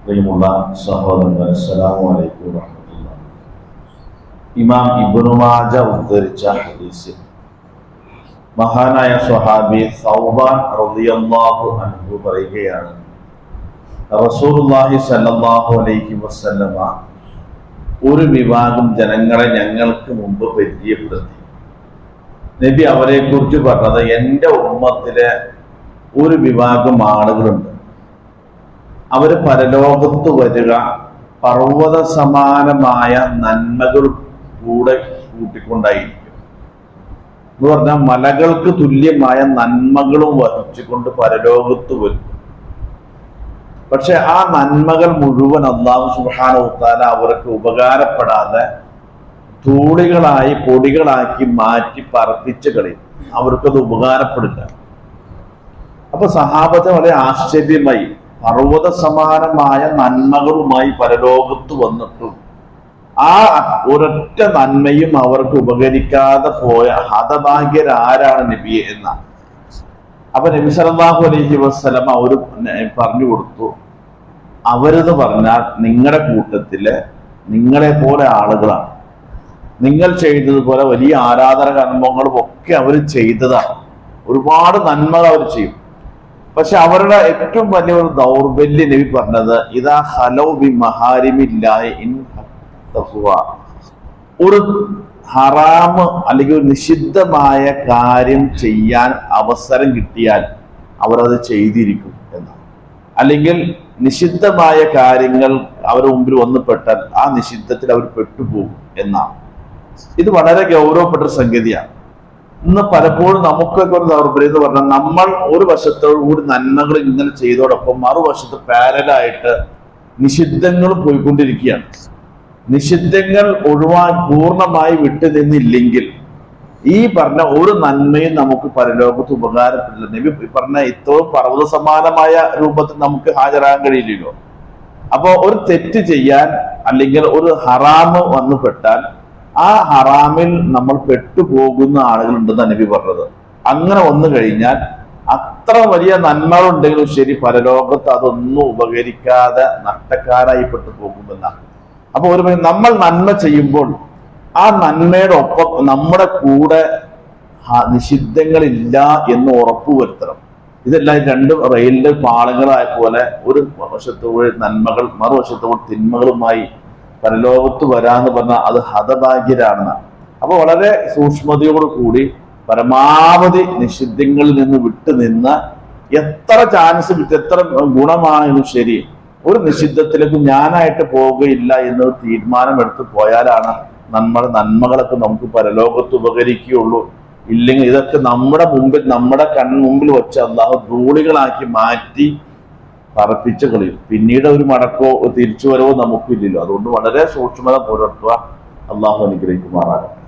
പ്രിയമുള്ള സഹോദരന്മാർ, അസ്സലാമു അലൈക്കും വറഹ്മത്തുള്ളാഹി. ഇമാം ഇബ്നു മാജ ഉദ്ധരിച്ച ഹദീസിൽ മഹാനായ സ്വഹാബി സൗബാൻ റളിയല്ലാഹു അൻഹു പറയുകയാണ്, റസൂലുള്ളാഹി സ്വല്ലല്ലാഹു അലൈഹി വസല്ലമ ഒരു വിഭാഗം ജനങ്ങളെ ഞങ്ങൾക്ക് മുമ്പ് പരിചയപ്പെടുത്തി. നബി അവരെ കുറിച്ച് പറഞ്ഞത്, എൻ്റെ ഉമ്മത്തിലെ ഒരു വിഭാഗം ആളുകളുണ്ട്, അവര് പരലോകത്ത് വരിക പർവ്വത സമാനമായ നന്മകൾ കൂടെ കൂട്ടിക്കൊണ്ടായിരിക്കും. എന്ന് പറഞ്ഞാൽ മലകൾക്ക് തുല്യമായ നന്മകളും വഹിച്ചുകൊണ്ട് പരലോകത്ത് വരും. പക്ഷെ ആ നന്മകൾ മുഴുവൻ അല്ലാഹു സുബ്ഹാനഹു വ തആല അവർക്ക് ഉപകാരപ്പെടാതെ ധൂളികളായി പൊടികളാക്കി മാറ്റി പറപ്പിച്ച് കളയും. അവർക്കത് ഉപകാരപ്പെടില്ല. അപ്പൊ സഹാബത്തെ വളരെ ആശ്ചര്യമായി, പർവ്വത സമാനമായ നന്മകളുമായി പരലോകത്ത് വന്നിട്ടും ആ ഒരൊറ്റ നന്മയും അവർക്ക് ഉപകരിക്കാതെ പോയ ഹതഭാഗ്യരാരാണ് നബിയെ എന്നാണ്. അപ്പൊ നബി സല്ലല്ലാഹു അലൈഹി വസല്ലം അവര് പറഞ്ഞു കൊടുത്തു, അവരെന്ന് പറഞ്ഞാൽ നിങ്ങളുടെ കൂട്ടത്തില് നിങ്ങളെ പോലെ ആളുകളാണ്. നിങ്ങൾ ചെയ്തതുപോലെ വലിയ ആരാധന കർമ്മങ്ങളും ഒക്കെ അവർ ചെയ്തതാണ്. ഒരുപാട് നന്മകൾ അവർ ചെയ്യും. പക്ഷെ അവരുടെ ഏറ്റവും വലിയ ഒരു ദൗർബല്യം നബി പറഞ്ഞത്, ഇദാ ഖലൗ ബി മഹാരിമില്ലാഹി ഇൻ തഖ്വ, ഒരു ഹറാമ് അല്ലെങ്കിൽ ഒരു നിഷിദ്ധമായ കാര്യം ചെയ്യാൻ അവസരം കിട്ടിയാൽ അവരത് ചെയ്തിരിക്കും എന്നാണ്. അല്ലെങ്കിൽ നിഷിദ്ധമായ കാര്യങ്ങൾ അവരുടെ മുമ്പിൽ വന്നുപെട്ടാൽ ആ നിഷിദ്ധത്തിൽ അവർ പെട്ടുപോകും എന്നാണ്. ഇത് വളരെ ഗൗരവപ്പെട്ട സംഗതിയാണ്. ഇന്ന് പലപ്പോഴും നമുക്കൊക്കെ ഒരു ദൗർബല്യം എന്ന് പറഞ്ഞാൽ, നമ്മൾ ഒരു വശത്തോടു കൂടി നന്മകൾ ഇങ്ങനെ ചെയ്തോടൊപ്പം മറുവശത്ത് പാരലായിട്ട് നിഷിദ്ധങ്ങൾ പോയിക്കൊണ്ടിരിക്കുകയാണ്. നിഷിദ്ധങ്ങൾ പൂർണ്ണമായി വിട്ടു നിന്നില്ലെങ്കിൽ ഈ പറഞ്ഞ ഒരു നന്മയും നമുക്ക് പരലോകത്ത് ഉപകാരപ്പെടില്ല. നബി പറഞ്ഞ ഇത്രയും പർവ്വത സമാനമായ രൂപത്തിൽ നമുക്ക് ഹാജരാകാൻ കഴിയില്ലല്ലോ. അപ്പൊ ഒരു തെറ്റ് ചെയ്യാൻ അല്ലെങ്കിൽ ഒരു ഹറാമ് വന്നുപെട്ടാൽ ആ ഹറാമിൽ നമ്മൾ പെട്ടുപോകുന്ന ആളുകളുണ്ടെന്ന് നബി പറഞ്ഞത്. അങ്ങനെ വന്നു കഴിഞ്ഞാൽ അത്ര വലിയ നന്മകളുണ്ടെങ്കിലും ശരി, പരലോകത്ത് അതൊന്നും ഉപകരിക്കാതെ നഷ്ടക്കാരായി പെട്ടു പോകുമെന്നാണ്. അപ്പൊ നമ്മൾ നന്മ ചെയ്യുമ്പോൾ ആ നന്മയുടെ ഒപ്പം നമ്മുടെ കൂടെ നിഷിദ്ധങ്ങളില്ല എന്ന് ഉറപ്പുവരുത്തണം. ഇതെല്ലാം രണ്ട് റെയിലിന്റെ പാളങ്ങളായ പോലെ ഒരു വശത്തോടെ നന്മകൾ മറുവശത്തോടെ തിന്മകളുമായി പരലോകത്ത് വരാന്ന് പറഞ്ഞാൽ അത് ഹതഭാഗ്യരാണെന്നാണ്. അപ്പൊ വളരെ സൂക്ഷ്മതയോട് കൂടി പരമാവധി നിഷിദ്ധങ്ങളിൽ നിന്ന് വിട്ടുനിന്ന് എത്ര ചാൻസ് കിട്ടും, എത്ര ഗുണമാണെങ്കിലും ശരി, ഒരു നിഷിദ്ധത്തിലേക്ക് ഞാനായിട്ട് പോവുകയില്ല എന്നൊരു തീരുമാനം എടുത്ത് പോയാലാണ് നമ്മുടെ നന്മകളൊക്കെ നമുക്ക് പരലോകത്ത് ഉപകരിക്കുകയുള്ളൂ. ഇല്ലെങ്കിൽ ഇതൊക്കെ നമ്മുടെ കൺമുമ്പിൽ വെച്ച് അല്ലാഹു ധൂളികളാക്കി മാറ്റി പറപ്പിച്ച് കളയും. പിന്നീട് ഒരു മടക്കോ തിരിച്ചു വരവോ നമുക്കില്ലല്ലോ. അതുകൊണ്ട് വളരെ സൂക്ഷ്മത പുലർത്തുക. അല്ലാഹു അനുഗ്രഹിക്കുമാറാകട്ടെ.